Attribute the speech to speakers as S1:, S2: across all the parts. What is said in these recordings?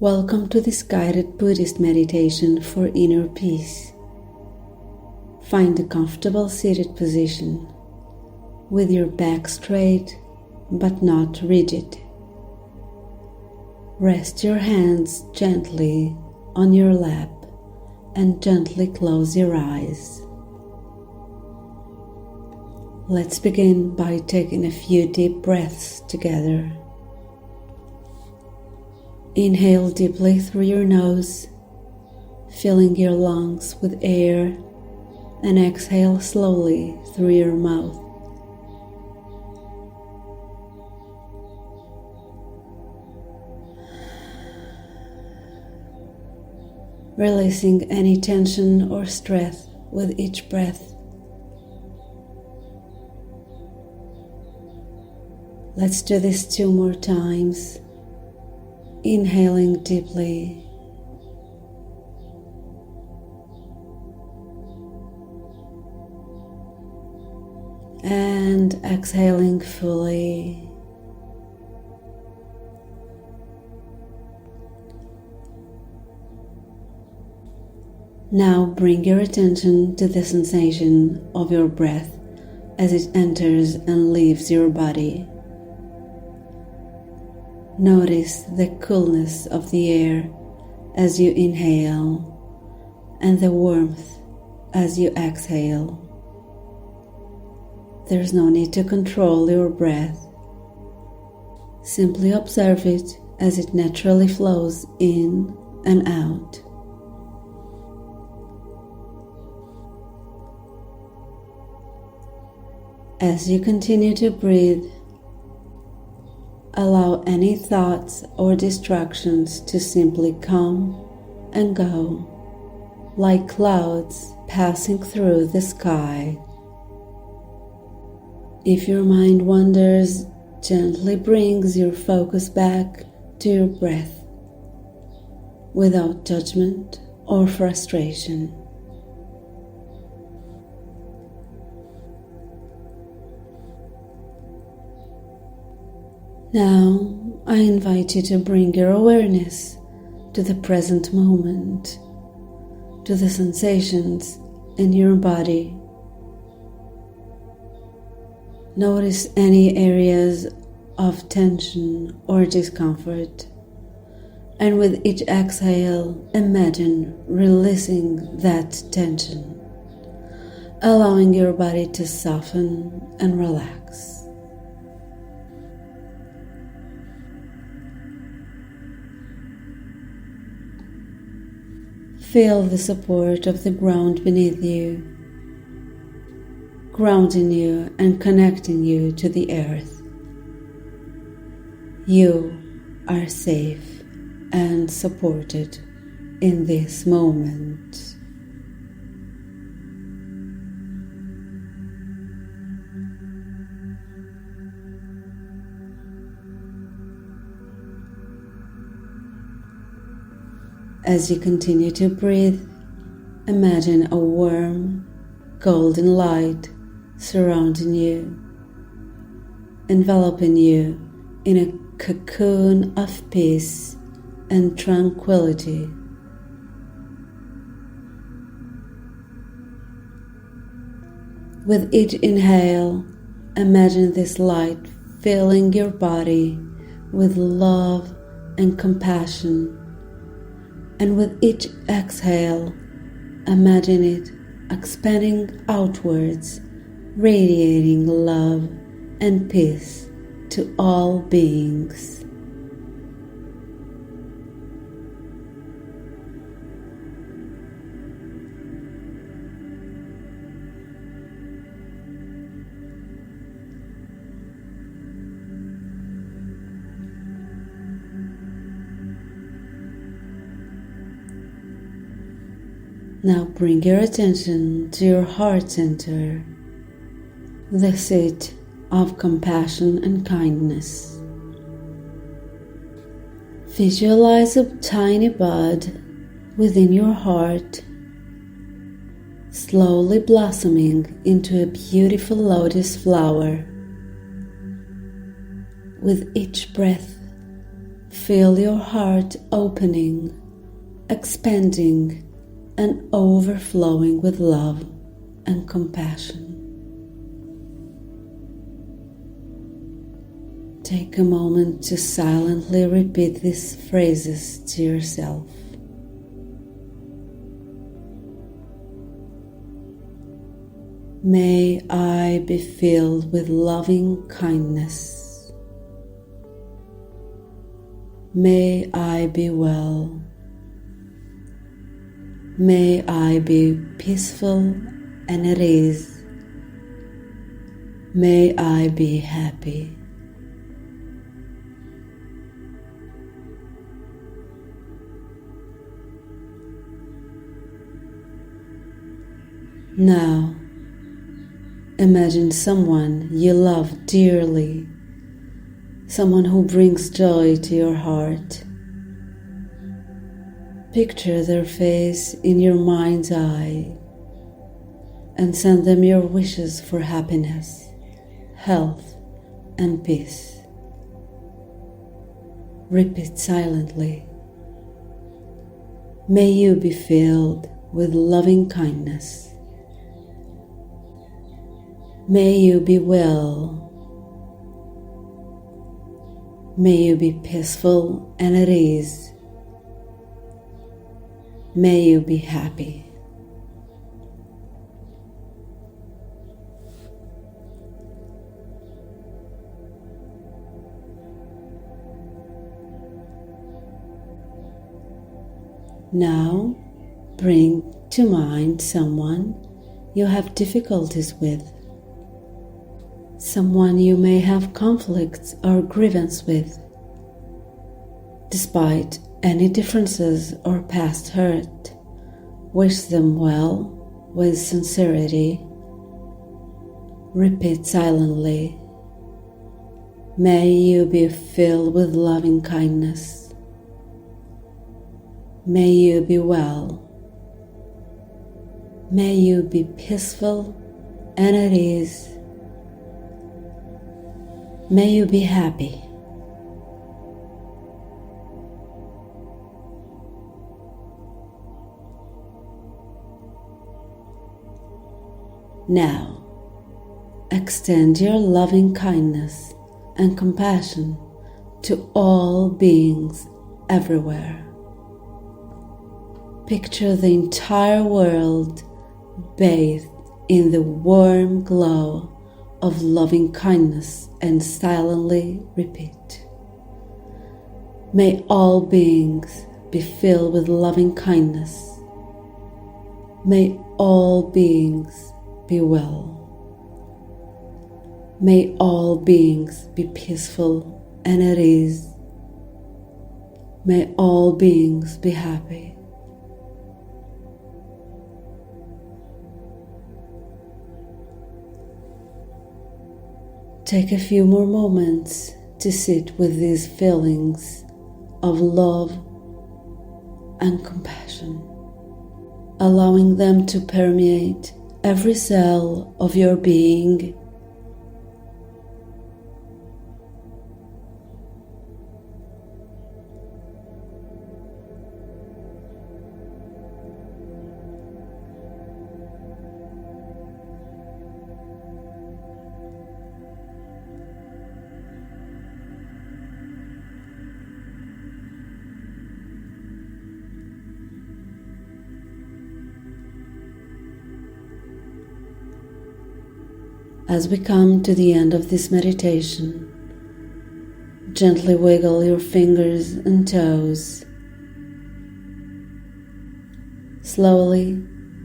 S1: Welcome to this guided Buddhist meditation for inner peace. Find a comfortable seated position with your back straight but not rigid. Rest your hands gently on your lap and gently close your eyes. Let's begin by taking a few deep breaths together. Inhale deeply through your nose, filling your lungs with air, and exhale slowly through your mouth. Releasing any tension or stress with each breath. Let's do this 2 more times. Inhaling deeply and exhaling fully. Now bring your attention to the sensation of your breath as it enters and leaves your body. Notice the coolness of the air as you inhale and the warmth as you exhale. There's no need to control your breath. Simply observe it as it naturally flows in and out. As you continue to breathe, allow any thoughts or distractions to simply come and go, like clouds passing through the sky. If your mind wanders, gently brings your focus back to your breath, without judgment or frustration. Now, I invite you to bring your awareness to the present moment, to the sensations in your body. Notice any areas of tension or discomfort, and with each exhale, imagine releasing that tension, allowing your body to soften and relax. Feel the support of the ground beneath you, grounding you and connecting you to the earth. You are safe and supported in this moment. As you continue to breathe, imagine a warm, golden light surrounding you, enveloping you in a cocoon of peace and tranquility. With each inhale, imagine this light filling your body with love and compassion. And with each exhale, imagine it expanding outwards, radiating love and peace to all beings. Now bring your attention to your heart center, the seat of compassion and kindness. Visualize a tiny bud within your heart, slowly blossoming into a beautiful lotus flower. With each breath, Feel your heart opening, expanding, and overflowing with love and compassion. Take a moment to silently repeat these phrases to yourself. May I be filled with loving kindness. May I be well. May I be peaceful and at ease. May I be happy. Now, imagine someone you love dearly, someone who brings joy to your heart. Picture their face in your mind's eye and send them your wishes for happiness, health, and peace. Repeat silently. May you be filled with loving kindness. May you be well. May you be peaceful and at ease. May you be happy. Now, bring to mind someone you have difficulties with. Someone you may have conflicts or grievance with. Despite any differences or past hurt, wish them well with sincerity. Repeat silently. May you be filled with loving kindness. May you be well. May you be peaceful and at ease. May you be happy. Now, extend your loving kindness and compassion to all beings everywhere. Picture the entire world bathed in the warm glow of loving kindness and silently repeat. May all beings be filled with loving kindness. May all beings be well. May all beings be peaceful and at ease. May all beings be happy. Take a few more moments to sit with these feelings of love and compassion, allowing them to permeate every cell of your being. As we come to the end of this meditation, gently wiggle your fingers and toes, slowly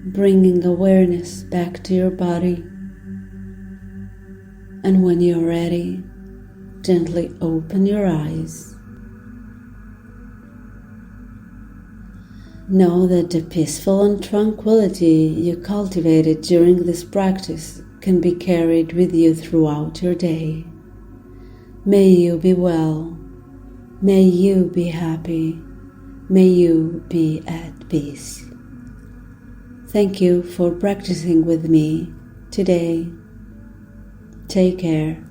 S1: bringing awareness back to your body. And when you're ready, gently open your eyes. Know that the peaceful and tranquility you cultivated during this practice can be carried with you throughout your day. May you be well. May you be happy. May you be at peace. Thank you for practicing with me today. Take care.